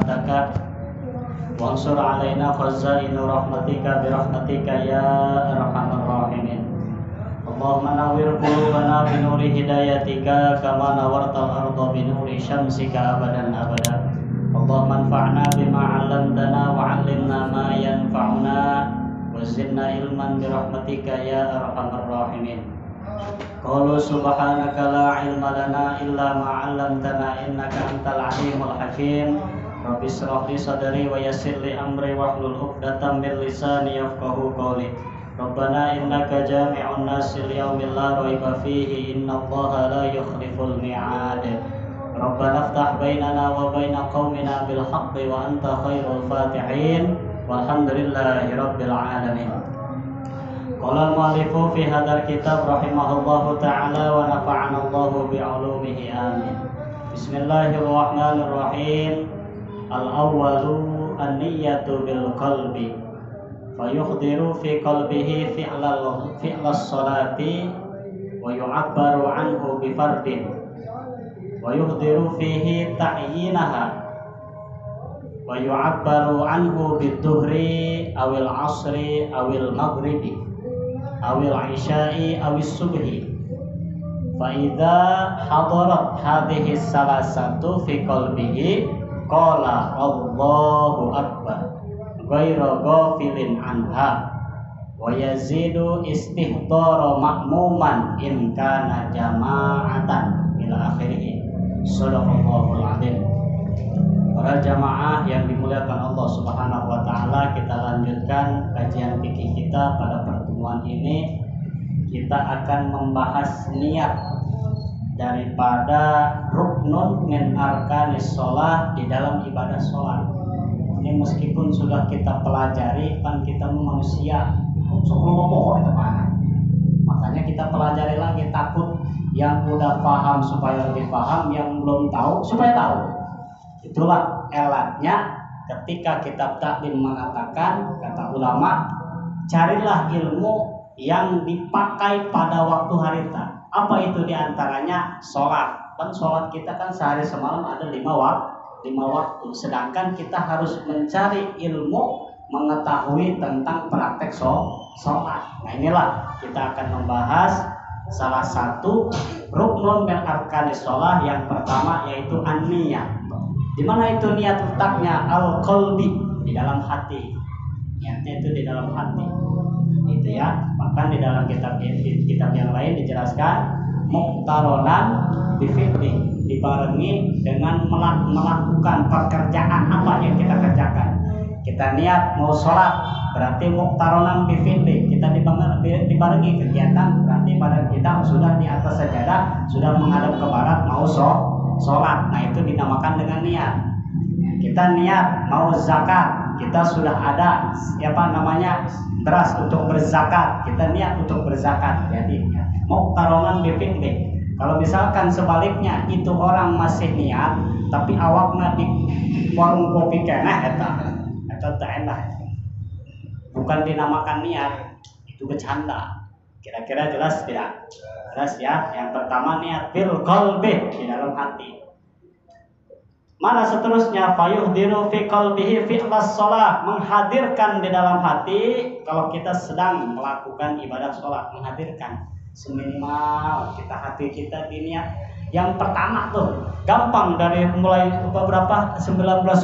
rahmataka wansur alaina khazainu rahmatika birahmatika ya arhamar rahimin. Allahumma nawwir qulubana bi nuri hidayatika kama nawartal arda bi nuri syamsika abadan abada. Allahumma anfa'na bima 'allamtana wa 'allimna ma yanfa'una wa zidna ilman bi rahmatika ya arhamar rahimin. Qalu subhanaka la ilma lana illa ma 'allamtana innaka antal alimul hakim. Rabbi shrah li sadri wa yassir li amri wahlul 'uqdatam min lisani yafqahu qawli. Rabbana innaka jami'un nasi liyaumin la raiba fihi innallaha la yukhliful mi'ad. Rabbana iftah bainana wa baina qaumina bil haqqi wa anta khairul fatihin. Walhamdulillahi rabbil alamin. Qala al-mu'allifu fi hadzal kitab rahimahullahu ta'ala wa nafa'ana Allahu bi 'ulumihi amin. Bismillahirrahmanirrahim. Al-awwalu an-niyyatu bil qalbi. Fayukhdiru fi qalbihi fi'las salati wa yu'abbaru anhu bi fardin. Wa yukhdiru fihi ta'yinaha wa yu'abbaru anhu bid-dhuhri awil 'ashri awil maghribi awil isya'i awis subhi. Fa idza hadarat hadhihi salasatu fi qalbihi qala Allahu akbar ghairu ghafilin anha wa yazidu istihdara ma'muman in kana jama'atan ila akhirih. Shadaqallahul azim. Para jamaah yang dimuliakan Allah Subhanahu wa taala, kita lanjutkan kajian fikih kita. Pada pertemuan ini kita akan membahas niat daripada ruknun min arkanis shalah di dalam ibadah sholat. Ini meskipun sudah kita pelajari, kan kita manusia sebelum bohong itu mana. Makanya kita pelajari lagi, takut yang udah paham supaya lebih paham, yang belum tahu supaya tahu. Itulah elatnya ketika kitab taklim mengatakan, kata ulama, carilah ilmu yang dipakai pada waktu harita. Apa itu diantaranya? Sholat. Kan sholat kita kan sehari semalam ada 5 waktu. Sedangkan kita harus mencari ilmu mengetahui tentang praktek sholat. Nah inilah kita akan membahas salah satu ruknun min arkanis shalah. Yang pertama yaitu an-niyah. Di mana itu niat letaknya? Al-qalbi, di dalam hati. Niatnya itu di dalam hati. Itu ya. Bahkan di dalam kitab yang lain dijelaskan muqtaronan bi fi'li, dibarengi dengan melakukan pekerjaan apa yang kita kerjakan. Kita niat mau sholat, berarti muqtaronan bi fi'li, kita dibarengi kegiatan, berarti badan kita sudah di atas sajadah, sudah menghadap ke barat mau sholat. Nah itu dinamakan dengan niat. Kita niat mau zakat, kita sudah ada beras untuk berzakat, kita niat untuk berzakat. Jadi muqtaronan bi fi'li. Kalau misalkan sebaliknya itu orang masih niat tapi awakna di warung kopi keneh eta enak, bukan dinamakan niat, itu bercanda. Kira-kira jelas tidak? Jelas ya. Yang pertama niat bil qalbi, di dalam hati. Mana seterusnya? Fayuhdiru fi qalbihi fi'las shalah, menghadirkan di dalam hati kalau kita sedang melakukan ibadah sholat. Menghadirkan seminimal hati kita diniat. Yang pertama tuh gampang, dari mulai beberapa 19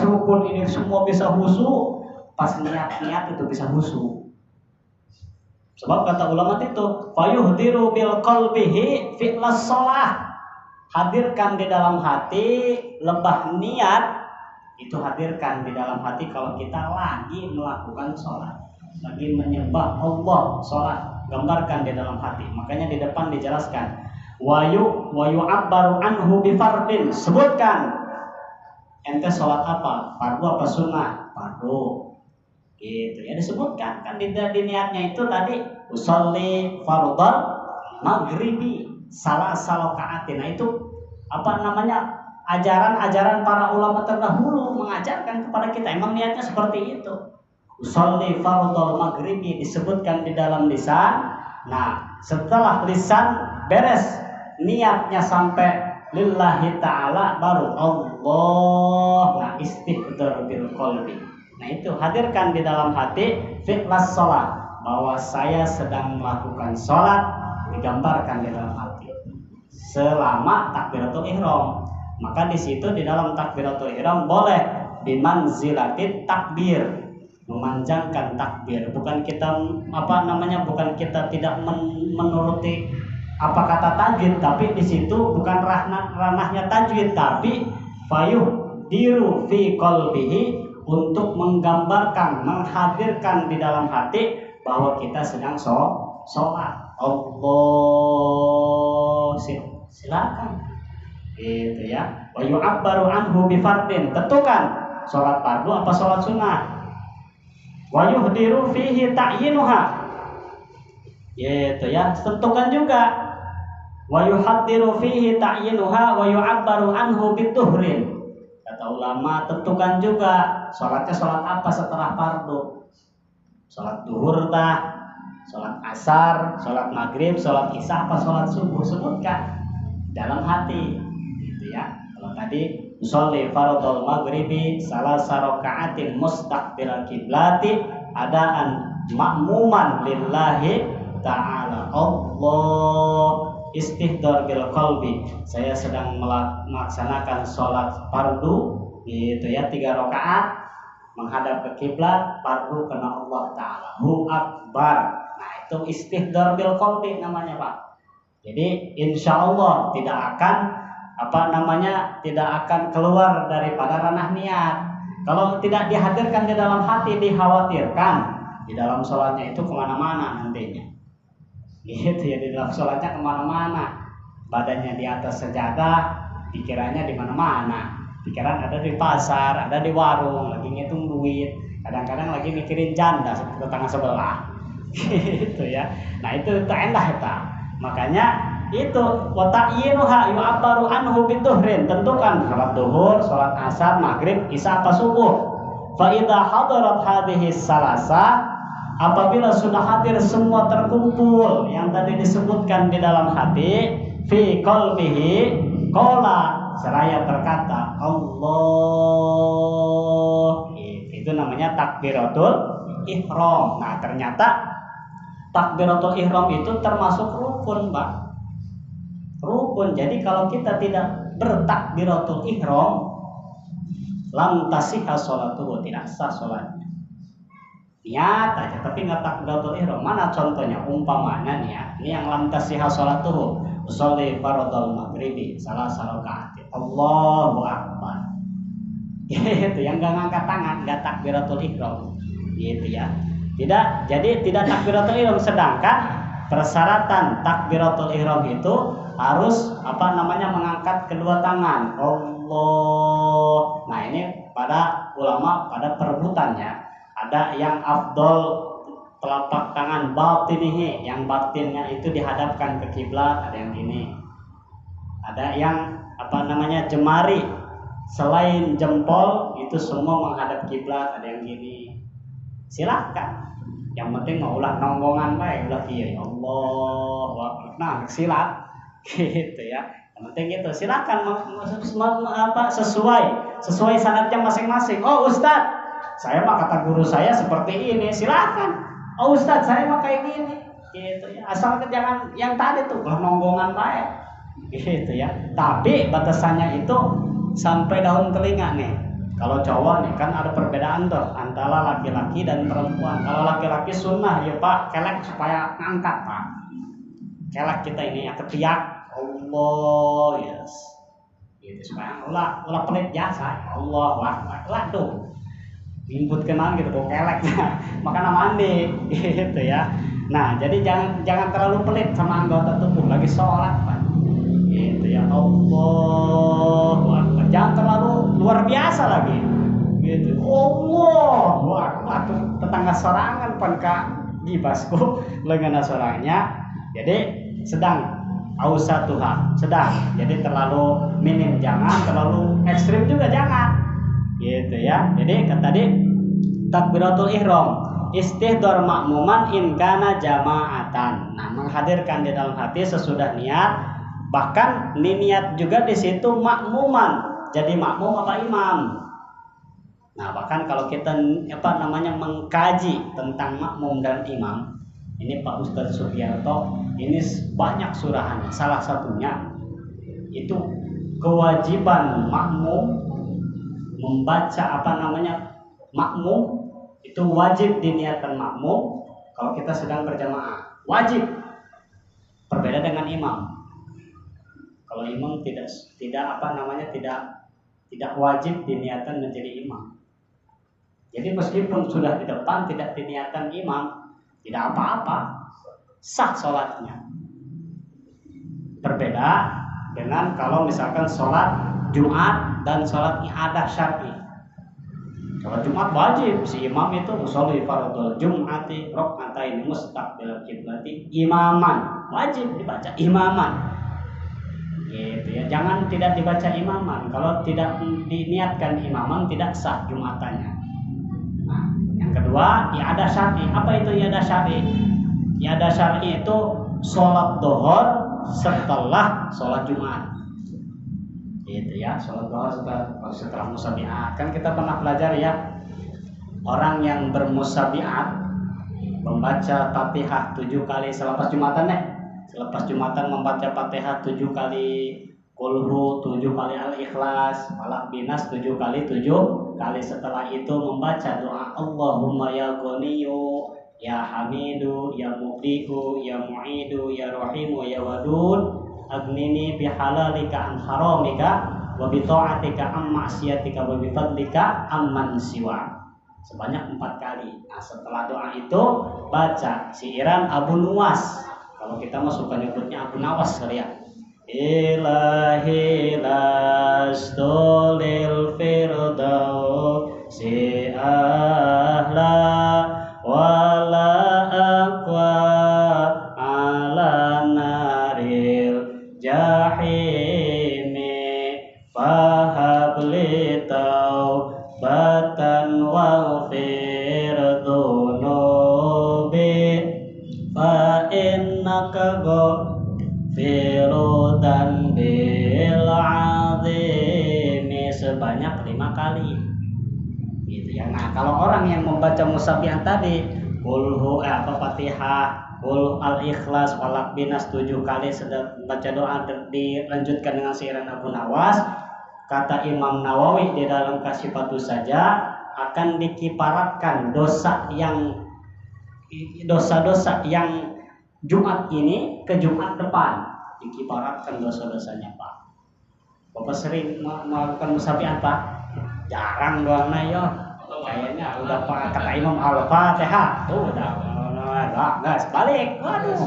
rukun ini semua bisa khusyuk. Pas niat-niat itu bisa khusyuk. Sebab kata ulama itu fayuhdiru bil qalbihi fi'las shalah, hadirkan di dalam hati, lebah niat itu hadirkan di dalam hati kalau kita lagi melakukan sholat, lagi menyembah Allah sholat, gambarkan di dalam hati. Makanya di depan dijelaskan wayu abbaru anhu bi fardin, sebutkan ente sholat apa, fardu apa sunnah? Fardu. Gitu ya, disebutkan kan di niatnya itu tadi usolli fardhal maghribi salah salokaatin. Nah itu ajaran para ulama terdahulu mengajarkan kepada kita. Emang niatnya seperti itu. Usolli fardhal maghribi disebutkan di dalam lisan. Nah setelah lisan beres, niatnya sampai lillahi ta'ala, baru Allah Allah. Nah, istihdar bil qalbi. Nah, itu hadirkan di dalam hati fi'las sholat, bahwa saya sedang melakukan sholat, digambarkan di dalam hati selama takbiratul ihram. Maka di situ di dalam takbiratul ihram boleh bimanzilatit takbir, memanjangkan takbir. Bukan kita bukan kita tidak menuruti apa kata tajwid, tapi di situ bukan ranahnya tajwid, tapi fayuh diru fi qalbihi, untuk menggambarkan, menghadirkan di dalam hati bahwa kita sedang sholat. Allah, silakan. Gitu ya. Wa yu'abbaru anhu bi fardin, tentukan sholat fardu apa sholat sunnah. Wa yuhdiru fihi ta'yinuha. Gitu ya, tentukan juga. Wa yuhaddiru fihi ta'yinuha wa yu'abbaru anhu bituhrin. Kata ulama, tentukan juga sholatnya sholat apa setelah fardu. Sholat duhur tah, sholat asar, sholat maghrib, sholat isya, apa sholat subuh, sebutkan dalam hati, gitu ya. Kalau tadi sholli fardhul maghribi salasa raka'atin mustaqbilal qiblati adaan ma'muman lillahi ta'ala. Allah, istihdar bil qalbi, saya sedang melaksanakan sholat fardu, gitu ya, 3 rakaat menghadap ke kiblat, fardu karena Allah Ta'ala, hu akbar. Nah, itu istihdar bil qalbi namanya, Pak. Jadi insya Allah tidak akan tidak akan keluar daripada ranah niat. Kalau tidak dihadirkan di dalam hati, dikhawatirkan di dalam sholatnya itu kemana-mana nantinya. Gitu ya, di dalam sholatnya kemana-mana, badannya di atas sejadah, pikirannya di mana-mana. Pikiran ada di pasar, ada di warung, lagi ngitung duit, kadang-kadang lagi mikirin janda tetangga sebelah. Gitu ya. Nah, itu endah eta. Makanya itu wa ta'yinuha yu'abbaru anhu bituhrin, tentukan sholat duhur, sholat asar, maghrib, isya apa subuh. Fa idza hadarat hadhihi salasa, apabila sudah hadir semua terkumpul yang tadi disebutkan di dalam hati, fi qalbihi qala, seraya berkata Allah. Itu namanya takbiratul ihram. Nah, ternyata takbiratul ihram itu termasuk rukun, Pak. Rukun. Jadi kalau kita tidak bertakbiratul ihram, lam tasihha sholatuhu, tidak sah sholatnya. Niat aja tapi nggak takbiratul ihram. Mana contohnya? Umpamanya nih ya, ini yang lam tasihha sholatuhu, sholli fardhul maghribi salasa rakaat, Allahu akbar. Gitu, yang nggak ngangkat tangan, nggak takbiratul ihram. Gitu ya. Jadi tidak takbiratul ihram, sedangkan persyaratan takbiratul ihram itu harus mengangkat kedua tangan. Allah. Nah, ini pada ulama pada perebutannya. Ada yang afdol telapak tangan batinihi, yang batinnya itu dihadapkan ke kiblat, ada yang gini. Ada yang jemari selain jempol itu semua menghadap kiblat, ada yang gini. Silakan. Yang penting mau ulah nonggongan baik, ulah kieu Allah. Nah, silat. Gitu ya. Yang penting itu silakan sesuai sanadnya masing-masing. Oh, Ustadz, saya mah kata guru saya seperti ini, silakan. Oh, Ustadz, saya mah kayak gini. Gitu ya. Asal jangan yang tadi tuh ulah nonggongan baik. Gitu ya. Tapi batasannya itu sampai daun telinga nih. Kalau cowok nih kan ada perbedaan tuh antara laki-laki dan perempuan. Kalau laki-laki sunnah ya Pak, kelek supaya ngangkat Pak. Kelek kita ini ya ketiak Allah, yes. Gitu supaya ulah pelit jasa. Allah wah tuh. Input kenal gitu kok kelek. Makanya mandi gitu ya. Nah, jadi jangan terlalu pelit sama anggota tubuh lagi sholat Pak. Gitu ya, Allah, jangan terlalu luar biasa lagi. Gitu, Allah, waktu tetangga sorangan panka gibasku lengan sorangnya. Jadi sedang ausatuha, sedang. Jadi terlalu minim jangan, terlalu ekstrim juga jangan. Gitu ya. Jadi tadi takbiratul ihram, istihdar makmuman in kana jamaatan. Nah, menghadirkan di dalam hati sesudah niat. Bahkan niat juga di situ makmuman, jadi makmum apa imam. Nah, bahkan kalau kita mengkaji tentang makmum dan imam, ini Pak Ustadz Sugiarto ini banyak surahannya. Salah satunya itu kewajiban makmum membaca makmum itu wajib diniatkan makmum kalau kita sedang berjamaah, wajib. Berbeda dengan imam. Kalau imam tidak wajib diniatkan menjadi imam. Jadi meskipun sudah di depan tidak diniatkan imam, tidak apa-apa, sah sholatnya. Berbeda dengan kalau misalkan sholat Jumat dan sholat i'adah syar'i. Sholat Jumat wajib, si imam itu usolli fardhul jum'ati rak'atain mustaqbil qiblati imaman, wajib dibaca imaman. Gitu ya, jangan tidak dibaca imaman. Kalau tidak diniatkan imaman tidak sah Jumatannya. Nah, yang kedua, i'adah syar'i. Apa itu i'adah syar'i? I'adah syar'i itu sholat dhuhur setelah sholat Jumat. Gitu ya, sholat dhuhur setelah musabiat. Kan kita pernah belajar ya, orang yang bermusabiat membaca Fatihah 7 kali selepas Jumatan Selepas Jumatan membaca Fatihah 7 kali, Qulhu 7 kali, Al-Ikhlas, Falaq Binas 7 kali 7 kali. Setelah itu membaca doa Allahumma ya Ghaniyu, ya Hamidu, ya Mubdi'u, ya Mu'idu, ya Rahimu, ya Wadud, agnini bihalalika an haramika wa bi ta'atika am ma'siyatika wa bi fadlika amman siwa. Sebanyak 4 kali. Nah, setelah doa itu baca siiran Abu Nuwas. Kalau kita mah suka nyebutnya Abu Nawas kali ya. Ilahi lastulil firdausi ahla wala aqwa ala naril jahimi fahabli taubatan waghfir dhunubi fa innaka ghafirun bil azimi, sebanyak 5 kali. Gitu ya. Nah, kalau orang yang membaca musabihan tadi, Fatihah, Qul Al-Ikhlas, Falaq Binas 7 kali, sedang baca doa dilanjutkan dengan siiran Abu Nawas, kata Imam Nawawi di dalam Kasyifatus Saja, akan dikiparatkan dosa-dosa yang Jumat ini ke Jumat depan, dikiparatkan dosa-dosanya, Pak. Bapak sering melakukan musabihat, Pak? Jarang doang yo. Kayaknya udah Pak kata Imam Al-Fatihah. Udah sebalik. Waduh.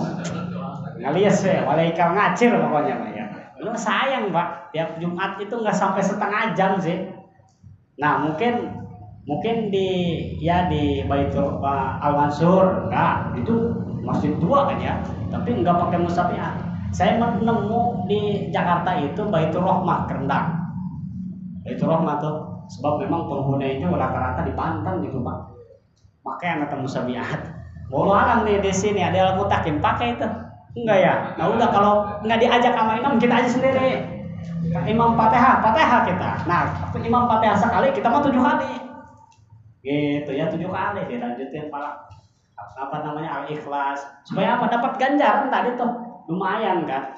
Ngalias ya, walaikal ngacir pokoknya Pak ya. Lu sayang, Pak. Tiap Jumat itu enggak sampai setengah jam sih. Nah, mungkin di Baitul Al-Mansur enggak, itu masjid tua kan ya, tapi enggak pakai musabihat. Saya nemu di Jakarta itu Baitur Rahmah Kerendang. Baitur Rahmah tuh, sebab memang penghuni itu rata-rata di Banten gitu, Pak. Makanya nggak musabihat. Walau alam di sini ada al-mutakim pakai itu. Enggak ya? Nah udah, kalau nggak diajak sama imam kita aja sendiri. Imam Fatihah kita. Nah, Imam Fatihah sekali, kita mah 7 kali. Gitu ya, 7 kali dilanjutin Al-Ikhlas. Supaya apa? Dapat ganjaran tadi tuh. Lumayan kan?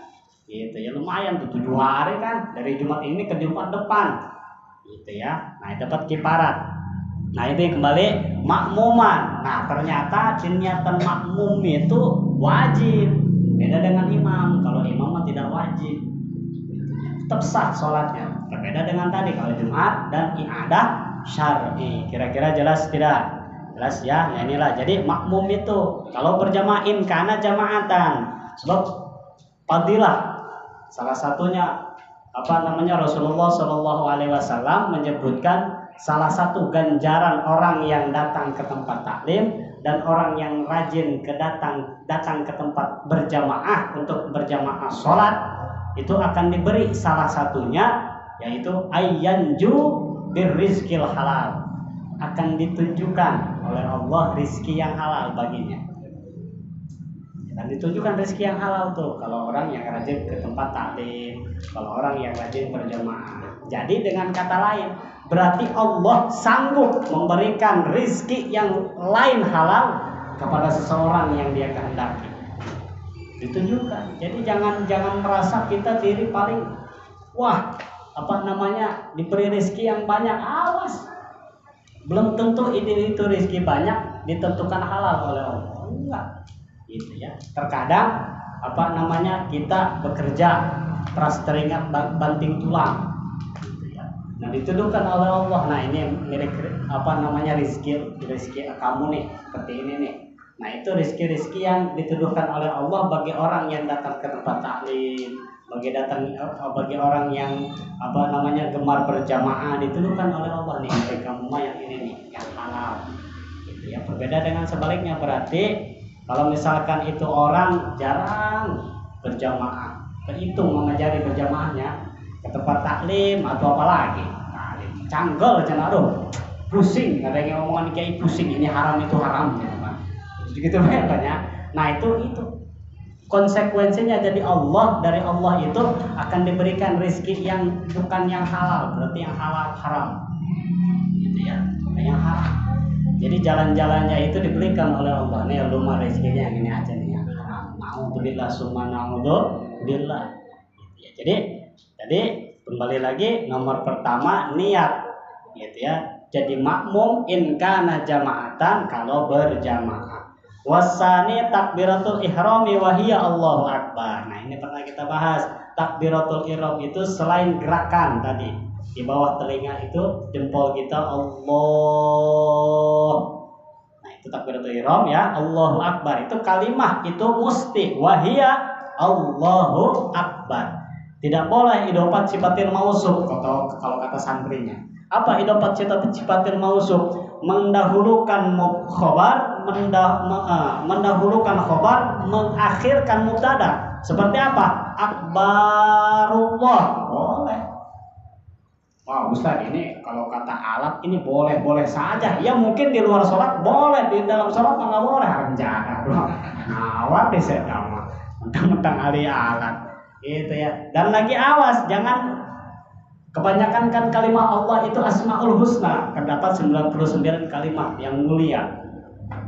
Gitu ya, lumayan tuh 7 hari kan, dari Jumat ini ke Jumat depan. Gitu ya. Nah, dapat kiparat. Nah, itu kembali makmuman. Nah, ternyata niatan makmum itu wajib. Beda dengan imam. Kalau imam mah tidak wajib. Tetap sah sholatnya. Berbeda dengan tadi kalau Jumat dan i'adah syar'i. Kira-kira jelas tidak? Jelas ya. Ya inilah. Jadi makmum itu kalau berjamaah karena jamaatan. Sebab fadilah salah satunya Rasulullah Shallallahu Alaihi Wasallam menyebutkan salah satu ganjaran orang yang datang ke tempat taklim dan orang yang rajin datang ke tempat berjamaah untuk berjamaah sholat itu akan diberi salah satunya, yaitu ayyanju birrizqil halal, akan ditunjukkan oleh Allah rizki yang halal baginya. Dan ditunjukkan rezeki yang halal tuh kalau orang yang rajin ke tempat taklim, kalau orang yang rajin berjamaah. Jadi dengan kata lain, berarti Allah sanggup memberikan rezeki yang lain halal kepada seseorang yang dia kehendaki. Ditunjukkan. Jadi jangan merasa kita diri paling diberi rezeki yang banyak. Awas. Belum tentu itu rezeki banyak ditentukan halal oleh Allah. Enggak. Gitu ya. Terkadang kita bekerja terus teringat banting tulang. Gitu ya. Nah, dituduhkan oleh Allah. Nah, ini milik rezeki kamu nih, seperti ini nih. Nah, itu rezeki yang dituduhkan oleh Allah bagi orang yang datang ke tempat taklim, bagi orang yang gemar berjamaah, dituduhkan oleh Allah nih, milik kamu yang ini nih, yang halal. Gitu ya. Berbeda dengan sebaliknya, berarti kalau misalkan itu orang jarang berjamaah, terhitung mengajari berjamaahnya ke tempat taklim atau apa lagi, canggol aja, aduh, pusing, ada yang ngomongan kayak pusing, ini haram itu haram, gitu banyak. Nah itu konsekuensinya, jadi dari Allah itu akan diberikan rezeki yang bukan yang halal, berarti yang halal haram, gitu ya, yang haram. Jadi jalan-jalannya itu diberikan oleh Allah. Nih lu mah rezekinya yang ini aja nih yang haram. Naudzubillah summa naudzubillah. Gitu ya. Jadi kembali lagi nomor pertama niat, gitu ya. Jadi makmum in kana jama'atan kalau berjamaah. Wasani takbiratul ihrami wa hiya Allahu akbar. Nah, ini pernah kita bahas. Takbiratul ihram itu selain gerakan tadi. Di bawah telinga itu jempol kita Allah. Nah, itu takbiratul ihram ya, Allahu akbar. Itu kalimah itu musti wahia Allahu akbar. Tidak boleh idopat sifatil mausuf kalau kata santrinya. Apa idopat sifatil mausuf? Mendahulukan khobar, mendahulukan khobar, mengakhirkan mubtada. Seperti apa? Akbarullah. Boleh. Wah, Ustaz, ini kalau kata alat ini boleh saja. Ya mungkin di luar sholat boleh, di dalam sholat nggak boleh. Jaga bro. Awas deh saya kamu. Mentang-mentang ahli alat, gitu ya. Dan lagi awas, jangan kebanyakan kan kalimat Allah itu Asmaul Husna, terdapat 99 kalimat yang mulia.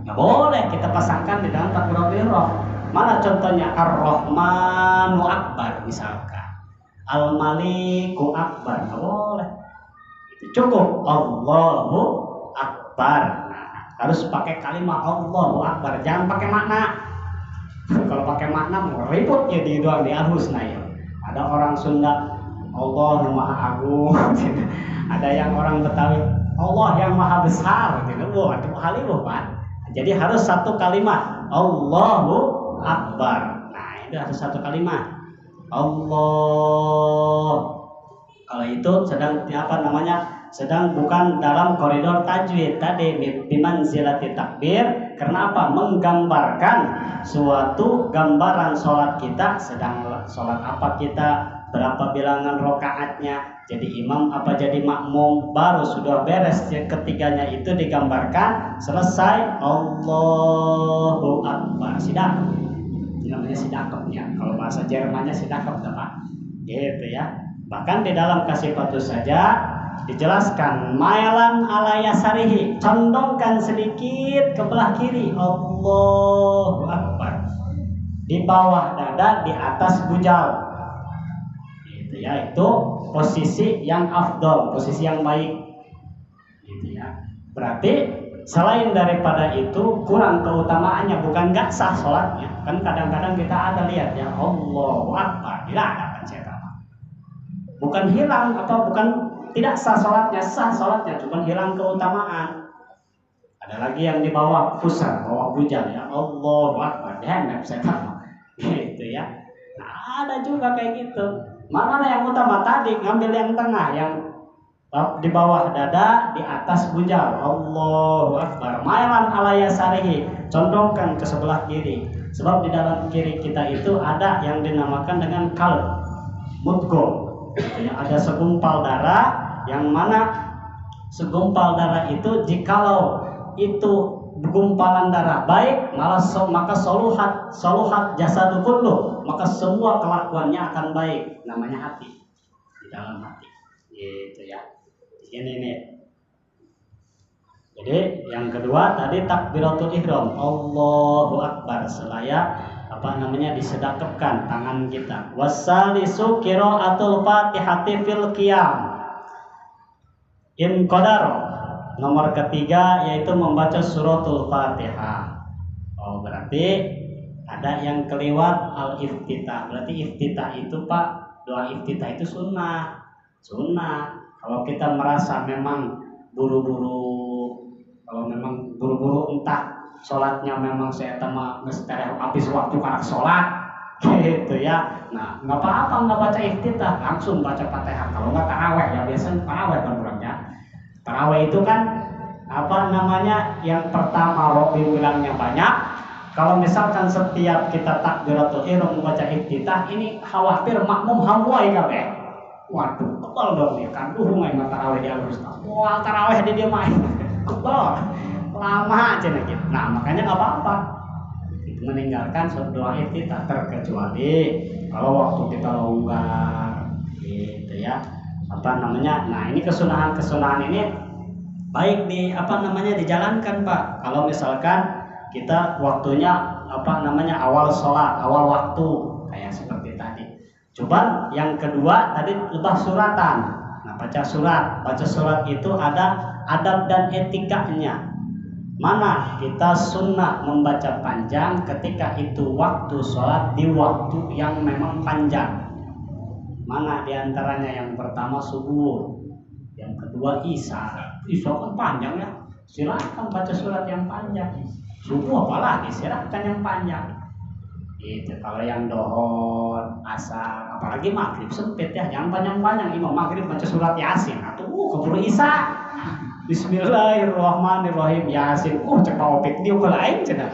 Nggak boleh kita pasangkan di dalam takbiratul ihram. Mana contohnya? Ar-Rahmanu Akbar misalkan. Al-Maliku Akbar, nggak boleh. Itu cukup Allahu Akbar. Nah, harus pakai kalimat Allahu Akbar, jangan pakai makna. Kalau pakai makna ribut ya di Al-Husna ya. Ada orang Sunda Allah yang Maha Agung, ada yang orang Betawi Allah yang Maha Besar, gitu. Wah, itu haliluh Pak. Jadi harus satu kalimat Allahu Akbar. Nah, itu harus satu kalimat. Allah. Kalau itu sedang bukan dalam koridor tajwid tadi bimanzilati takbir. Karena apa? Menggambarkan suatu gambaran sholat kita, sedang sholat apa kita, berapa bilangan rokaatnya, jadi imam apa jadi makmum, baru sudah beres ketiganya itu digambarkan, selesai Allahu Akbar, sidak. Namanya sidakapnya, kalau bahasa Jermannya sidakap Pak, gitu ya. Bahkan di dalam kasifatus saja dijelaskan mailan ala yasarihi, condongkan sedikit ke belah kiri, Allahu Akbar, di bawah dada, di atas bujal, gitu ya. Itu posisi yang afdol, posisi yang baik, gitu ya. Berarti selain daripada itu kurang keutamaannya, bukan nggak sah sholatnya. Kan kadang-kadang kita ada lihat ya Allahu Akbar, tidak ada kan cetak. Bukan hilang atau bukan tidak sah sholatnya, sah sholatnya, cuma hilang keutamaan. Ada lagi yang di bawah pusar, bawah bujal ya Allahu Akbar, dia cetak, gitu ya. Nah, ada juga kayak gitu. Mana yang utama tadi, ngambil yang tengah, yang di bawah dada, di atas bujal, Allahu Akbar, mailan ala yasarihi, condongkan ke sebelah kiri. Sebab di dalam kiri kita itu ada yang dinamakan dengan kalb, mudgo, gitu ya. Ada segumpal darah, yang mana segumpal darah itu jikalau itu gumpalan darah baik, maka soluhat jasadu kullu, maka semua kelakuannya akan baik. Namanya hati, di dalam hati. Gitu ya. Ini nih. Jadi yang kedua tadi takbiratul ihram, Allahu Akbar, selayak disedekapkan tangan kita. Wasalisu qiraatul Fatihati fil qiyam. In qadar. Nomor ketiga yaitu membaca suratul Fatihah. Oh, berarti ada yang kelewat al-iftitah. Berarti iftitah itu Pak, doa iftitah itu sunnah. Sunnah. Kalau kita merasa memang buru-buru, kalau memang buru-buru entah sholatnya memang saya ngestereh habis waktu karena sholat gitu ya. Nah, nggak apa-apa nggak baca iftitah, langsung baca Fatihah. Kalau nggak taraweh ya, biasanya taraweh kan orangnya. Taraweh itu kan yang pertama Robi bilangnya banyak. Kalau misalkan setiap kita takbiratul ihram membaca iftitah, ini khawatir makmum hamuai kabeh. Waduh, kebal dong ya kan. Main taraweh di Al-Ustaz. Wah, taraweh dia main. Kebal. Lama aja nih. Nah, makanya nggak apa-apa meninggalkan doa iftitah, terkecuali kalau waktu kita longgar gitu ya. Nah, ini kesunahan ini baik dijalankan Pak. Kalau misalkan kita waktunya awal sholat, awal waktu kayak seperti tadi. Coba yang kedua tadi lebah suratan. Nah, baca surat itu ada adab dan etikanya. Mana kita sunnah membaca panjang ketika itu waktu sholat di waktu yang memang panjang. Mana diantaranya? Yang pertama subuh, yang kedua isya. Isya kan panjang ya, silakan baca surat yang panjang. Subuh apalagi silakan yang panjang. Itu kalau yang dohor, asar, apalagi maghrib sempit ya, yang panjang-panjang. Imam maghrib baca surat Yasin, atau keburu isya. Bismillahirrahmanirrahim, Yasin. Cepat opik dia ke lain cina.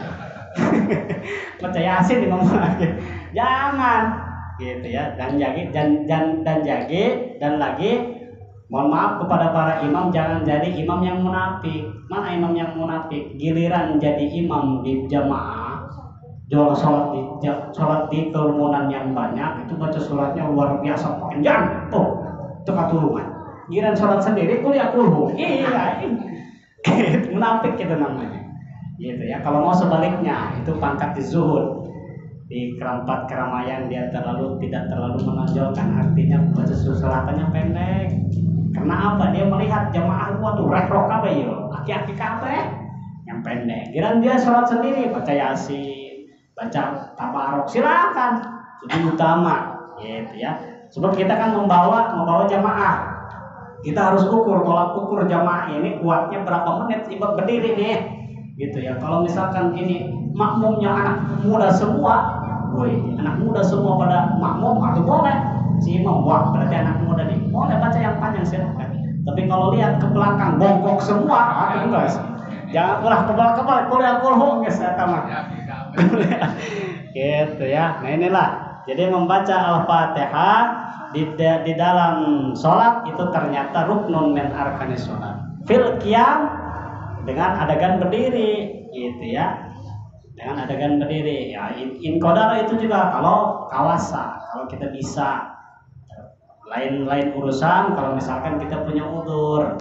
Baca Yasin Imam maghrib. Jangan. Gitu ya, dan lagi mohon maaf kepada para imam, jangan jadi imam yang munafik. Mana imam yang munafik? Giliran jadi imam di jamaah, sholat di kerumunan yang banyak, itu baca suratnya luar biasa panjang. Itu katulungan. Giliran sholat sendiri kuliah kulhu. Iya, munafik itu namanya. Gitu ya. Kalau mau sebaliknya, itu pangkat di zuhud. Di keempat keramaian dia tidak terlalu menonjolkan, artinya baca suratannya pendek. Karena apa? Dia melihat jamaah waduh rekrok kabeh yo, aki-aki kabeh yang pendek. Kira dia sholat sendiri baca Yasin, baca tabarok, silakan. Itu utama, gitu ya. Sebab kita kan membawa jamaah. Kita harus tolak ukur jamaah ini kuatnya berapa menit ibadah berdiri nih. Gitu ya. Kalau misalkan ini makmumnya anak muda semua, anak muda semua pada makmum, atau boleh si imam, wah berarti anak muda nih boleh baca yang panjang silakan. Tapi kalau lihat ke belakang bongkok semua, enggak sih. Jangan ulah kebal-kebal kuliah kulhu geus eta mah. Gitu ya. Nah inilah. Jadi membaca Al-Fatihah di dalam sholat itu ternyata ruknun min arkanis sholat. Fil qiyam dengan adegan berdiri, gitu ya. Dengan adegan berdiri ya, in qadar itu juga kalau kawasa, kalau kita bisa. Lain urusan kalau misalkan kita punya udzur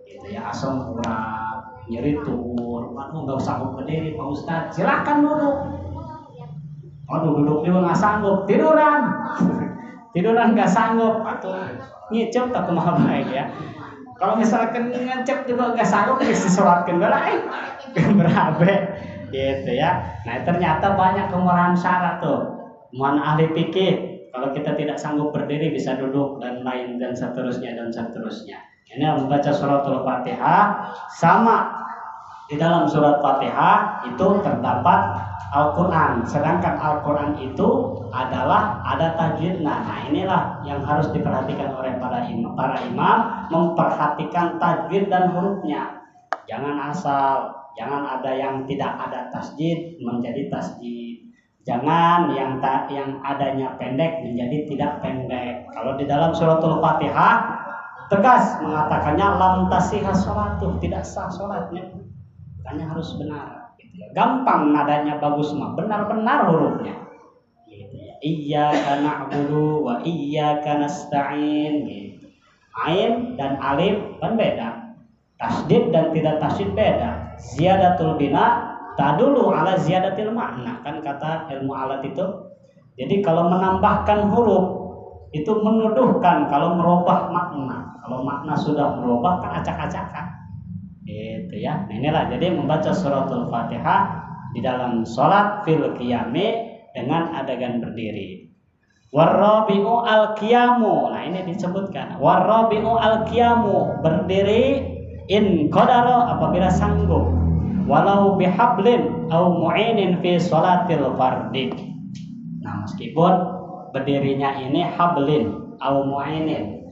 gitu ya, asam urat, nyeri tur, waduh nggak usah berdiri Pak Ustadz, silakan duduk. Waduh duduk juga nggak sanggup, tiduran nggak sanggup, atau ngicep tak kumaha baik ya. Kalau misalkan ngecep juga nggak sanggup, bisa sholatkan lain berabe gitu ya. Nah ternyata banyak kemurahan syarat tuh. Mohon ahli fikih, kalau kita tidak sanggup berdiri bisa duduk dan lain dan seterusnya. Ini membaca suratul Fatihah, sama di dalam surat Fatihah itu terdapat Al-Quran. Sedangkan Al-Quran itu adalah ada tajwidnya. Nah inilah yang harus diperhatikan oleh para imam, memperhatikan tajwid dan hurufnya. Jangan ada yang tidak ada tasjid menjadi tasjid. Jangan yang adanya pendek menjadi tidak pendek. Kalau di dalam suratul Fatihah tegas mengatakannya lam tasihah sholatuh, tidak sah sholatnya. Makanya harus benar. Gampang nadanya bagus mah, benar-benar hurufnya. Gitu ya. Iyyaka na'budu wa iyyaka nasta'in gitu. Ain dan alif kan beda. Tasdid dan tidak tasdid beda. Ziyadatul bina tadulu ala ziyadatil makna, kan kata ilmu alat itu. Jadi kalau menambahkan huruf itu menuduhkan kalau merubah makna. Kalau makna sudah berubah kan acak-acakan. Gitu ya. Nah, inilah jadi membaca suratul Fatihah di dalam sholat fil qiyami dengan adegan berdiri. Warrabi'u al-qiyamu. Nah, ini disebutkan. Warrabi'u al-qiyamu, berdiri in qadara apabila sanggup. Walau bihablin au mu'inin fi sholatil fardhi. Nah, meskipun berdirinya ini hablin au mu'inin.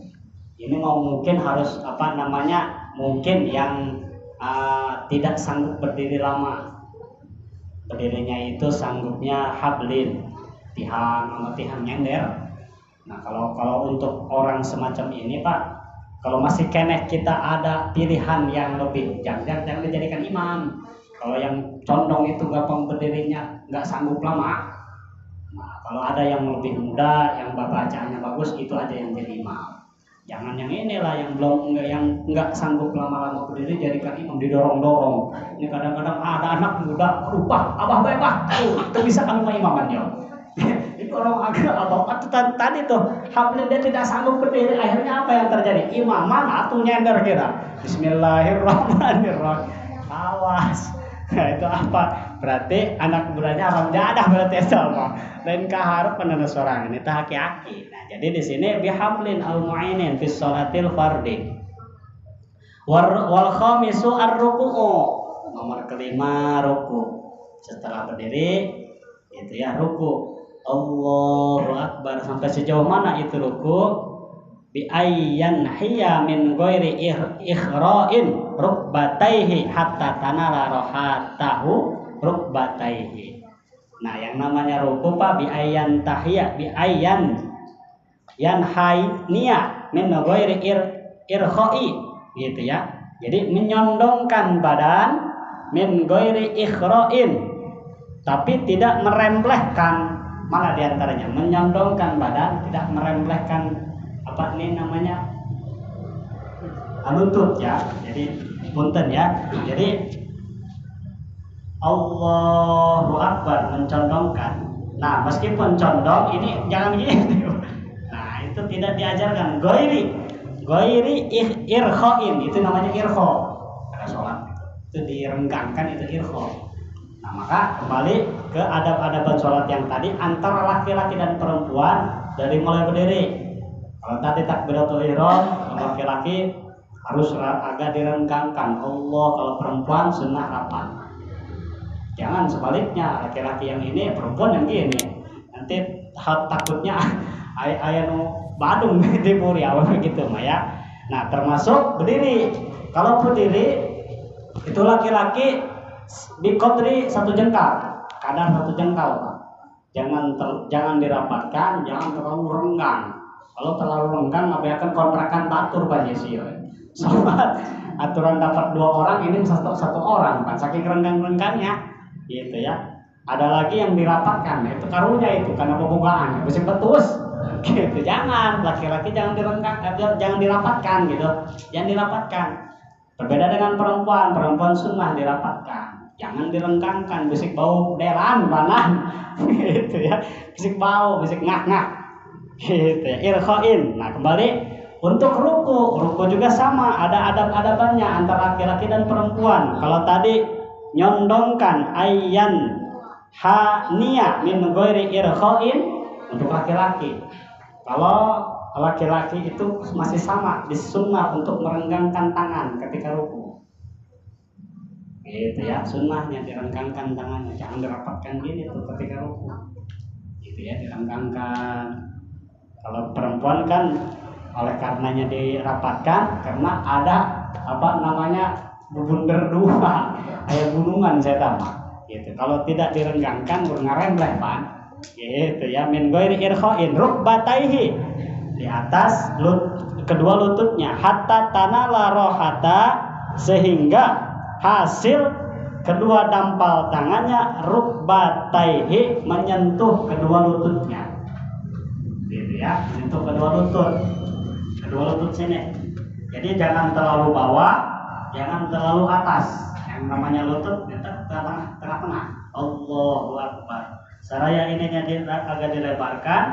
Ini mau mungkin harus mungkin yang tidak sanggup berdiri lama. Berdirinya itu sanggupnya hablin, tihang nyender. Nah, kalau untuk orang semacam ini Pak, kalau masih keneh kita ada pilihan yang lebih, jangan dijadikan imam. Kalau yang condong itu gampang berdirinya, nggak sanggup lama. Nah, kalau ada yang lebih muda, yang bacaannya bagus, itu aja yang jadi imam. Jangan yang inilah yang nggak sanggup lama-lama berdiri jadikan imam, didorong-dorong. Ini kadang-kadang ada anak muda berubah, abah itu bisa kami imaman ya. Itu orang agak abah tadi tuh hablin dia tidak sanggup berdiri, akhirnya apa yang terjadi? Imaman atau nyender kita. Bismillahirrahmanirrahim. Awas. Nah, itu apa? Berarti anak mudanya orang jadah berarti sama. Lain kaharep penana sorang ini tah aki-aki. Nah, jadi di sini bihablin au mu'inin fi sholatil fardhi. Wal khamisu ar-ruku'u. Nomor kelima ruku. Setelah berdiri itu ya ruku. Allahu akbar, sampai sejauh mana itu ruku? Bi ayyan hiya min ghairi ikhra'in rukbataihi hatta tanala rahatahu rukbataihi. Nah, yang namanya ruku Pak, bi ayyan tahiyya, bi ayyan yanhainya min ghairi irkha'i gitu ya. Jadi menyondongkan badan min ghairi ikhra'in, tapi tidak meremblehkan. Mana diantaranya? Menyondongkan badan, tidak meremblehkan lutut ya. Jadi punten ya. Jadi Allahu akbar, mencondongkan. Nah, meskipun condong ini jangan gini. Nah, itu tidak diajarkan. Ghairi irkhain, itu namanya irkha. Pada sholat itu direnggangkan, itu irkha. Nah, maka kembali ke adab-adaban sholat yang tadi antara laki-laki dan perempuan dari mulai berdiri. Kalau tadi takbiratul ihram, laki-laki harus agak direnggangkan. Allah, kalau perempuan sunnah rapat. Jangan sebaliknya, laki-laki yang ini, perempuan yang gini. Nanti takutnya aya nu badung di puri awal gitu Maya. Nah, termasuk berdiri. Kalau berdiri itu laki-laki di kodri 1 jengkal, kadar 1 jengkal Pak. Jangan dirapatkan, jangan terlalu renggang. Kalau terlalu renggang ngabeakeun kontrakan batur Pak Yesi. Sobat aturan dapat 2 orang, ini satu orang Pak, saking renggang-renggangnya gitu ya. Ada lagi yang dirapatkan, itu karunya itu karena pembukaan bisa betus gitu. Jangan, laki-laki jangan dirapatkan gitu, jangan dirapatkan. Berbeda dengan perempuan sunnah dirapatkan, jangan direnggangkan, bisik bau delan banan gitu ya, bisik bau, bisik ngak gitu ya, irkhain. Nah, kembali untuk ruku juga sama, ada adab-adabannya antara laki-laki dan perempuan. Kalau tadi nyondongkan ayyan haniya min ghairi irkhain untuk laki-laki. Kalau laki-laki itu masih sama, disunnah untuk merenggangkan tangan ketika ruku. Gitu ya, sunnahnya direnggangkan tangannya, jangan dirapatkan gini tuh ketika ruku. Gitu ya, direnggangkan. Kalau perempuan kan oleh karenanya dirapatkan karena ada bubunder 2, kayak gunungan saya tahu. Gitu. Kalau tidak direnggangkan ngarembleh Pak. Gitu ya, min ghairi irkhain rukbataihi, di atas kedua lututnya, hatta tanala rohata, sehingga hasil kedua dampal tangannya, rukbataihi, menyentuh kedua lututnya. Gitu ya, menyentuh kedua lutut sini. Jadi jangan terlalu bawah, jangan terlalu atas. Yang namanya lutut itu tengah-tengah. Allahu Akbar. Seraya ininya agak dilebarkan,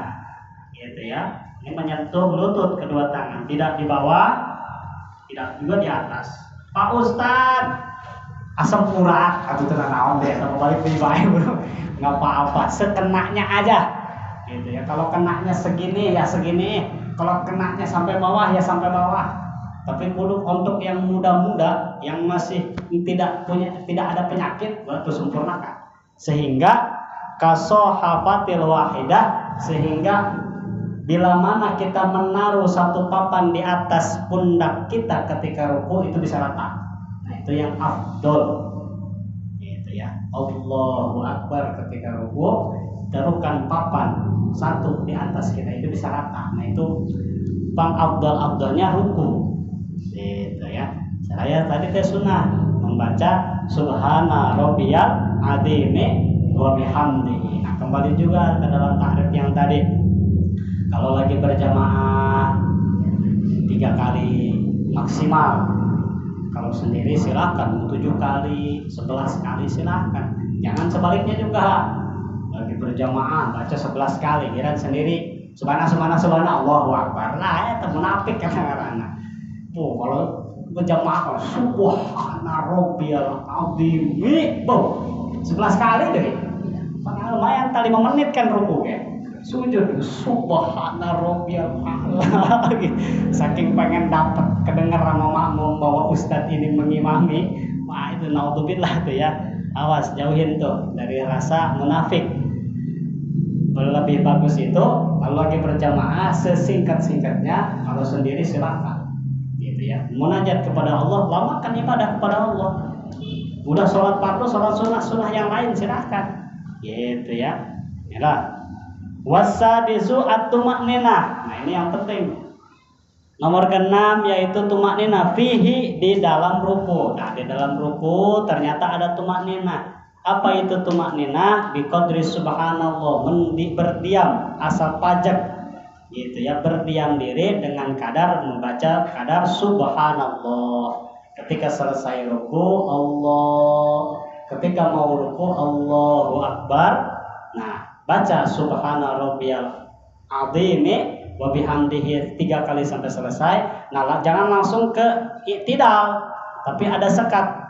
gitu ya. Ini menyentuh lutut kedua tangan, tidak di bawah, tidak juga di atas. Pak Ustadz, asam urat atau tenang naon deh, sama balik di baik bro, nggak apa-apa, sekenanya aja, gitu ya. Kalau kenanya segini ya segini, kalau kenanya sampai bawah ya sampai bawah. Tapi untuk yang muda-muda yang masih tidak ada penyakit, berarti sempurnakan. Sehingga kasohafatil wahidah, sehingga bila mana kita menaruh satu papan di atas pundak kita ketika ruku itu bisa rata. Nah, itu yang afdol. Gitu ya. Allahu Akbar ketika ruku, taruhkan papan satu di atas kita itu bisa rata. Nah, itu afdolnya ruku. Gitu ya. Saya tadi sunnah membaca subhana rabbiyal azimi wa bihamdihi. Nah, kembali juga ke dalam takrif yang tadi. Kalau lagi berjamaah 3 kali maksimal. Kalau sendiri silahkan 7 kali, 11 kali silahkan. Jangan sebaliknya juga. Lagi berjamaah baca 11 kali, kira sendiri subhana Allahu Akbar. Nah, itu munafik kadang-kadang. Kalau berjamaah subhana rabbiyal azim. 11 kali deh. Lumayan 5 menit kan ruku ya. Sujud subhana rabbiyal a'la. Saking pengen dapat kedengar sama makmum bahwa ustadz ini mengimami, wah itu naudzubillah tuh ya. Awas jauhin tuh dari rasa munafik. Lebih bagus itu kalau lagi berjamaah sesingkat-singkatnya, kalau sendiri silakan. Gitu ya. Munajat kepada Allah, lamakan ibadah kepada Allah. Udah sholat fardu, sholat sunnah yang lain silakan. Gitu ya. Inilah wasadisu at-tumakninah. Nah, ini yang penting. Nomor ke-6 yaitu tumakninah fihi, di dalam ruku. Nah, di dalam ruku ternyata ada tumakninah. Apa itu tumakninah? Biqadri subhanallah, berdiam asal pajak. Gitu ya, berdiam diri dengan kadar membaca kadar subhanallah. Ketika selesai ruku Allah, ketika mau ruku Allahu Akbar. Nah, baca subhana rabbiyal azimi wa bihamdihi 3 kali sampai selesai. Nah, jangan langsung ke i'tidal, tapi ada sekat.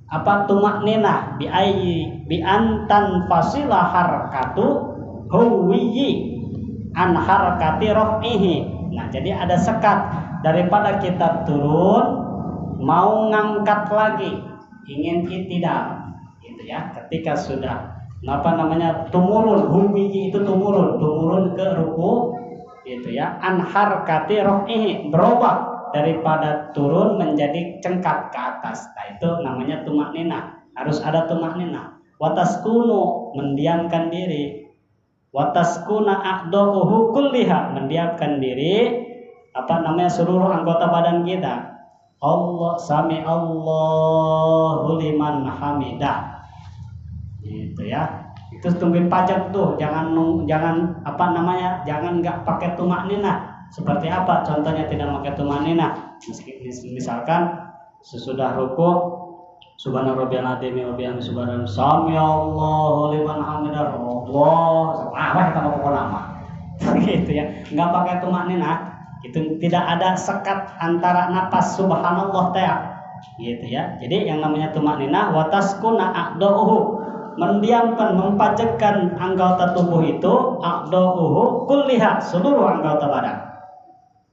Apa tumakninah bi antan fasila harakatu huwiyi an harakati raf'ihi. Nah, jadi ada sekat daripada kita turun mau ngangkat lagi, ingin i'tidal. Gitu ya. Ketika sudah tumurun, huwiyi itu tumurun ke ruku, gitu ya. Anhar kati rohihi, berubah daripada turun menjadi cengkat ke atas. Nah, itu namanya tumakninah. Harus ada tumakninah. Wataskunu, mendiamkan diri. Wataskuna a'dha'uhu kulliha, mendiamkan diri seluruh anggota badan kita. Allah sami Allahu liman hamidah. Gitu ya. Itu tungguin pajak tuh, jangan nggak pakai tumakninah. Seperti apa contohnya tidak pakai tumakninah? Misalkan sesudah ruku subhana rabbiyal azim wa bihamdihi subhana sami Allahu liman hamidah Allah. Apa kita mau nama? Gitu ya. Nggak pakai tumakninah. Itu tidak ada sekat antara napas subhanallah teh. Gitu ya. Jadi yang namanya tumakninah wataskuna a'dha'uhu, mendiamkan, mempajakkan anggota tubuh itu, a'dha'uhu kulliha, seluruh anggota badan.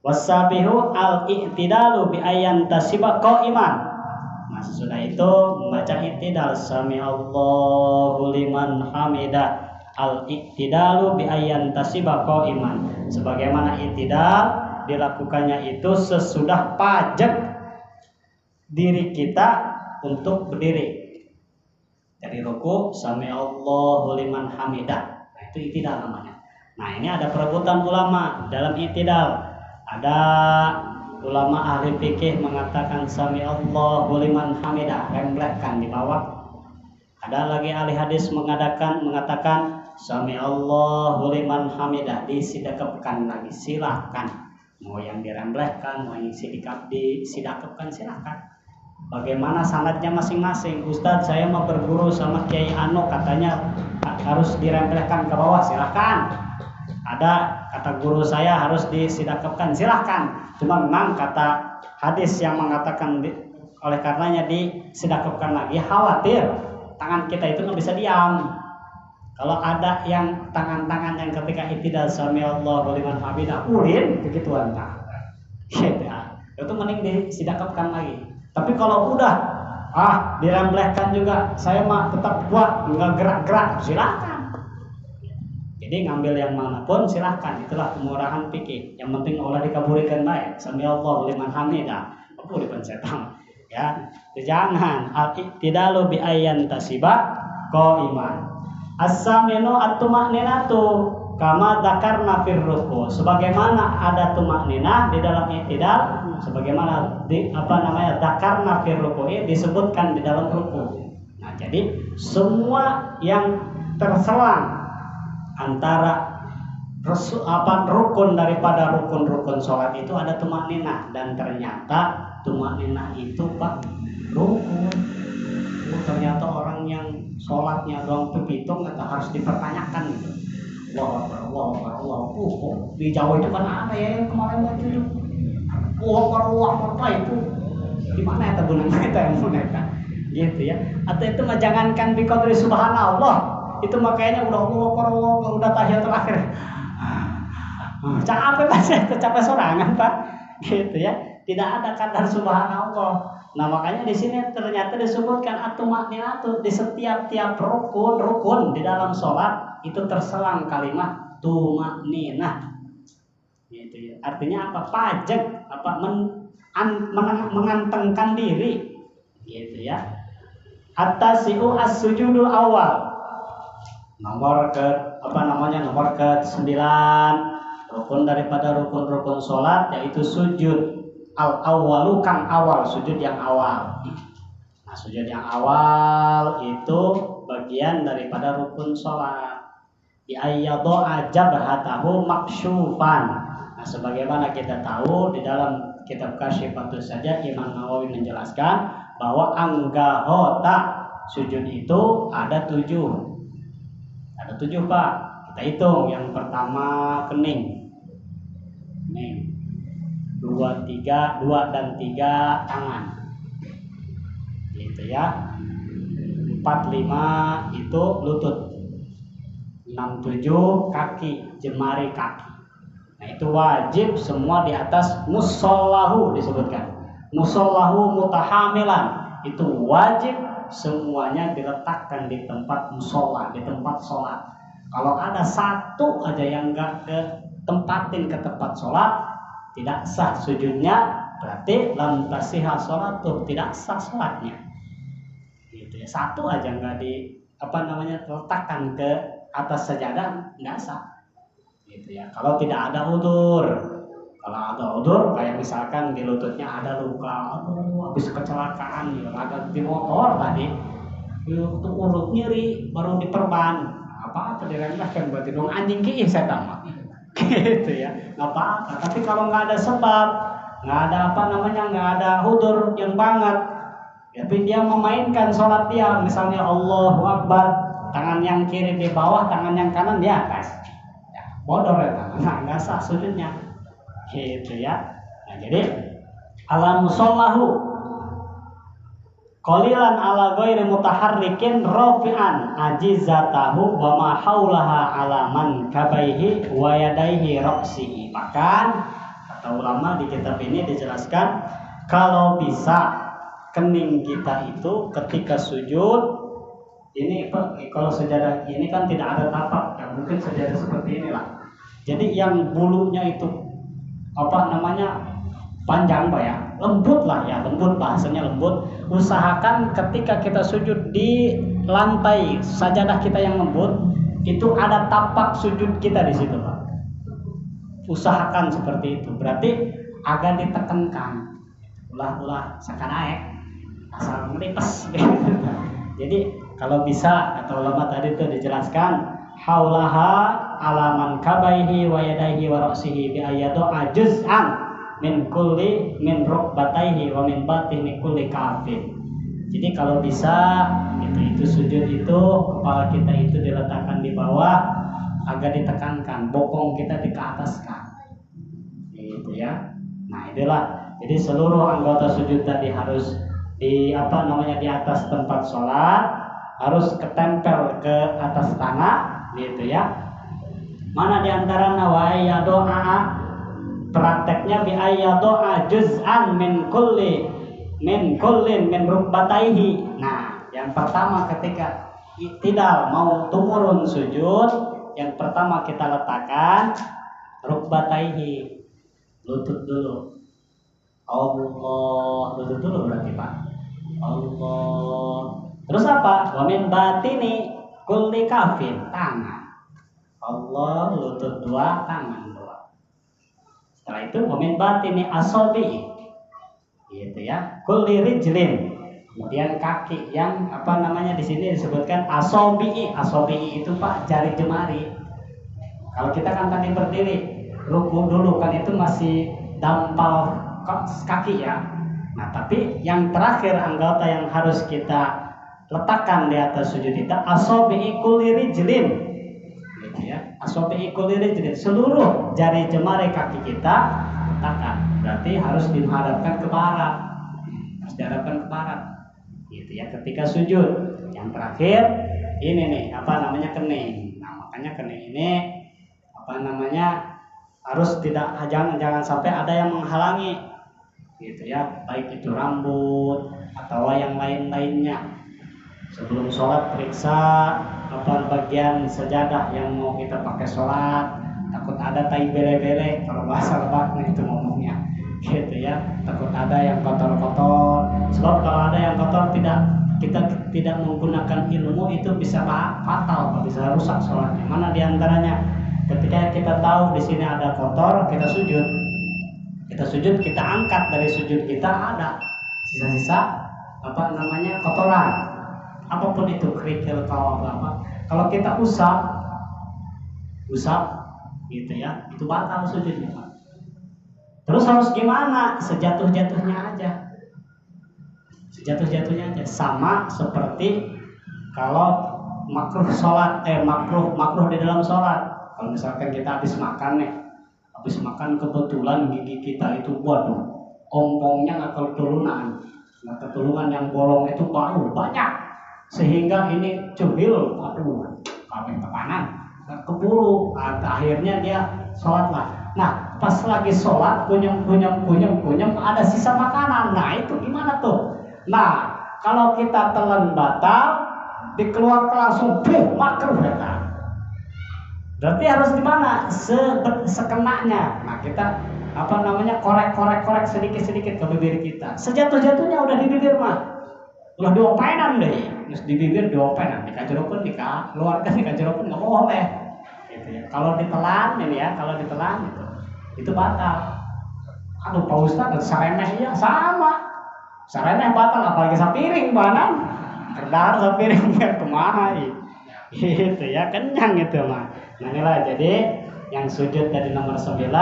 Wasabihu al-i'tidalu bi ayyan tasiba qa'iman. Nah, sesudah itu membaca i'tidal, sami Allahu liman hamidah. Al-i'tidalu bi ayyan tasiba qa'iman. Sebagaimana i'tidal dilakukannya itu sesudah pajak diri kita untuk berdiri. Dari ruku sami Allahu liman hamidah. Nah, itu i'tidal namanya. Nah, ini ada perebutan ulama dalam i'tidal. Ada ulama ahli fikih mengatakan sami Allahu liman hamidah, remblekkan di bawah Ada lagi ahli hadis mengatakan sami Allahu liman hamidah, disidakapkan lagi, silakan. Mau yang diremblehkan, mau yang disidakapkan, silakan. Bagaimana sanadnya masing-masing. Ustadz, saya mau berguru sama Kiai Ano, katanya harus diremblehkan ke bawah, silakan. Ada kata guru saya harus disidakapkan, silakan. Cuma memang kata hadis yang mengatakan oleh karenanya disidakapkan lagi, khawatir tangan kita itu nggak bisa diam. Kalau ada yang tangan-tangan yang ketika itidal sami Allahu liman hamidah ulin begituan, nah, gitu ya. Itu mending disidakapkan lagi. Tapi kalau udah diremblehkan juga, saya mah tetap kuat, nggak gerak-gerak, silakan. Jadi ngambil yang manapun silahkan, itulah kemurahan fikih. Yang penting Allah dikabulkan baik. Sami Allahu liman hamidah, kabulkan setan. Ya, jangan al-i'tidalu bi ayyan tasiba qaiman. As-saminu at-tuma'ninatu kama dzakarna fir ruku. Sebagaimana ada tuma'ninah di dalam i'tidal, sebagaimana dzakarna fir ruku disebutkan di dalam ruku. Nah, jadi semua yang terselang antara rukun daripada rukun-rukun sholat itu ada tumakninah, dan ternyata tumakninah itu Pak rukun. Ternyata orang yang sholatnya doang pipitung atau harus dipertanyakan gitu. Allah. Di Jawa itu kan ada ya yang kemarin baca itu. Allah itu. Di mana ya gunanya itu yang mereka? Gitu ya. Atau itu mah jangankan bi qadri subhanallah. Itu makanya Allah udah tahiyat terakhir. Capek baca itu, capek sorangan Pak. Gitu ya. Tidak ada kadar subhanallah. Nah, makanya di sini ternyata disebutkan at-tumakninatu, di setiap rukun di dalam sholat itu terselang kalimat tumakninah. Gitu ya. Artinya apa? Pajak, mengantengkan diri. Gitu ya. At-tasi'u as-sujudul awal. Nomor ke-9 rukun daripada rukun-rukun sholat yaitu sujud al-awwalu kang awal, sujud yang awal. Nah, sujud yang awal itu bagian daripada rukun sholat. Bi ayyadha ajabhatahu maksyufan. Nah, sebagaimana kita tahu di dalam kitab Kasyifatus Sajdah Imam Nawawi menjelaskan bahwa anggahota sujud itu ada 7. Ada 7 Pak. Kita hitung. Yang pertama kening. 2 dan 3 tangan. Gitu ya. 4, 5 itu lutut. 6, 7 kaki, jemari kaki. Nah, itu wajib semua di atas musallahu disebutkan. Musallahu mutahamilan. Itu wajib semuanya diletakkan di tempat musola, di tempat sholat. Kalau ada satu aja yang enggak tempatin ke tempat sholat, tidak sah sujudnya, berarti lam tasihah sholatuh, tidak sah sholatnya. Gitu ya. Satu aja enggak letakkan ke atas sajadah, enggak sah. Gitu ya. Kalau tidak ada udzur. Kalau ada udzur, kayak misalkan di lututnya ada luka, habis kecelakaan, ada di motor tadi, itu urut nyeri, baru diperban, apa diremehkan berarti dong anjing kieu saya mah. Gitu ya, nggak apa-apa. Tapi kalau nggak ada sebab, nggak ada udzur yang banget, tapi dia memainkan sholat dia, misalnya Allahu Akbar, tangan yang kiri di bawah, tangan yang kanan di atas, ya, bodor ya tangan, nggak sah sujudnya. Gitu ya. Nah, jadi ala musallahu qalilan ala ghairi mutaharrikin rafi'an ajizatahu wa ma haulaha ala man kabaihi wa yadaihi raqsihi. Bahkan kata ulama di kitab ini dijelaskan kalau bisa kening kita itu ketika sujud ini kalau sejadah ini kan tidak ada tapak ya, mungkin sejadah seperti inilah. Jadi yang bulunya itu panjang Pak ya, lembut lah ya, lembut, bahasanya lembut. Usahakan ketika kita sujud di lantai sajadah kita yang lembut itu ada tapak sujud kita di situ Pak. Usahakan seperti itu, berarti agak ditekankan, ulah sakanaek asal melipes Jadi kalau bisa atau ulama tadi itu dijelaskan haulaha alaman kabaihi wa yadaihi wa ra'sihi bi ayatu ajuz'an min kulli min rukbataihi wa min batini kulli kafin. Jadi kalau bisa itu sujud itu kepala kita itu diletakkan di bawah, agak ditekankan, bokong kita dikeataskan. Gitu ya. Nah, itulah. Jadi seluruh anggota sujud tadi harus di atas tempat sholat, harus ketempel ke atas tanah, gitu ya. Mana diantara nawaiya doa prakteknya bi ayyadoa juz'an min kullin min rukbataihi. Nah, yang pertama ketika tidak mau turun sujud, yang pertama kita letakkan rukbataihi, lutut dulu. Allah, lutut dulu berarti Pak. Allah. Terus apa? Wa min batini kulli kafin, tangan. Allah, lutut dua, tangan dua. Setelah itu wa min batini asabi, gitu ya. Kulli rijlin. Kemudian kaki yang di sini disebutkan asabi. Asabi itu Pak jari jemari. Kalau kita kan tadi berdiri, ruku dulu kan itu masih dampal kaki ya. Nah, tapi yang terakhir anggota yang harus kita letakkan di atas sujud itu asabi kulli rijlin, gitu ya. Asabi kulli rijlin, seluruh jari jemari kaki kita letakkan. Berarti harus dihadapkan ke barat. Harus dihadapkan ke barat. Gitu ya, ketika sujud. Yang terakhir ini nih, kening. Nah, makanya kening ini harus jangan sampai ada yang menghalangi, gitu ya, baik itu rambut atau yang lainnya. Sebelum sholat periksa bagian sejadah yang mau kita pakai sholat, takut ada tai bele-bele, kalau bahasa Lebaknya itu ngomongnya, gitu ya, takut ada yang kotor-kotor. Sebab kalau ada yang kotor kita tidak menggunakan ilmu itu bisa fatal, bisa rusak sholatnya. Mana diantaranya? Ketika kita tahu di sini ada kotor, kita sujud, kita angkat dari sujud kita ada sisa-sisa kotoran, apapun itu, kerikil apa. Kalau kita usap, gitu ya, itu batal sujudnya. Terus harus gimana? Sejatuh-jatuhnya aja, sama seperti kalau makruh sholat, makruh di dalam sholat. Kalau misalkan kita habis makan kebetulan gigi kita itu ompongnya nggak ketulungan, yang bolong itu bau banyak sehingga ini cuhil, kami tekanan keburu, akhirnya dia sholat lah. Nah, pas lagi sholat kunyum ada sisa makanan. Nah, itu gimana tuh? Nah, kalau kita telan batal, dikeluarkan langsung makruh ya. Berarti harus di mana? Sekenanya. Nah, kita korek sedikit ke bibir kita. Sejatuh-jatuhnya udah di bibir mah. Udah diopenan deh. Terus di bibir diopenan, dikajerupun dikeluarkan, dikajerupun enggak boleh. Gitu ya. Kalau ditelan itu batal. Aduh, Pak Ustaz, saremehnya sama. Saremeh batal, apalagi sapiring banan. Kerdar sapiringnya kemana gitu ya, kenyang gitu mah. Nah, inilah jadi yang sujud dari nomor 9,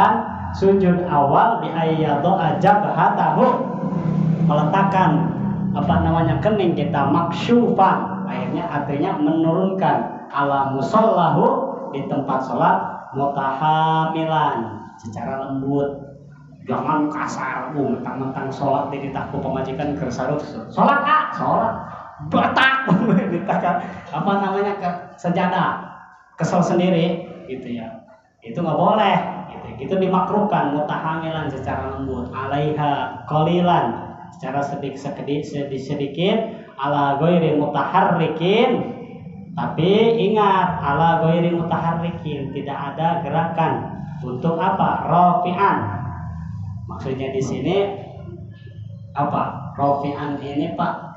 sujud awal di ayyadho ajabhatahu, meletakkan kening kita maksyufan, artinya menurunkan ala musallahu, di tempat sholat, mutahamilan, secara lembut, jangan kasar, mentang-mentang sholat ditakut pemajikan kersarut, sholat batak ditakan ke sejadah, kesel sendiri, gitu ya, itu nggak boleh, gitu dimakruhkan, mutahamilan secara lembut, alaiha qalilan, secara sedikit, ala ghairi mutaharrikin, tapi ingat, ala ghairi mutaharrikin, tidak ada gerakan untuk rafi'an. Maksudnya di sini rafi'an ini Pak,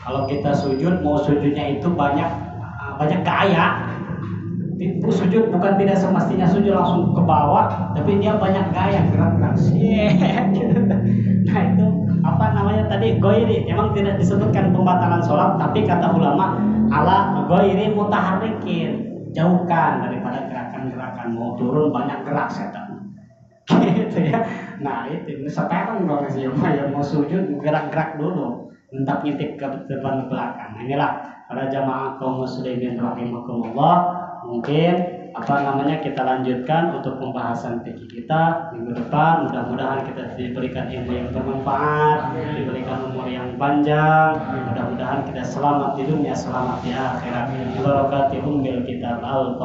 kalau kita mau sujudnya itu banyak gaya. Itu sujud bukan tidak semestinya sujud langsung ke bawah, tapi dia banyak gaya, gerak-gerak. Nah, itu apa namanya tadi goiri, emang tidak disebutkan pembatalan sholat, tapi kata ulama ala goiri mutaharrikin, jauhkan daripada gerakan-gerakan, mau turun banyak gerak setan gitu ya. Nah itu sekarang dong sih yang mau sujud gerak-gerak dulu, entah ngintip ke depan ke belakang. Nah, inilah para jamaah kaum muslimin rahimakumullah, mungkin apa namanya kita lanjutkan untuk pembahasan fikih kita minggu depan. Mudah-mudahan kita diberikan ilmu yang bermanfaat, diberikan umur yang panjang, mudah-mudahan kita selamat di dunia, selamat di akhirat. Barakatuhum bil kitab al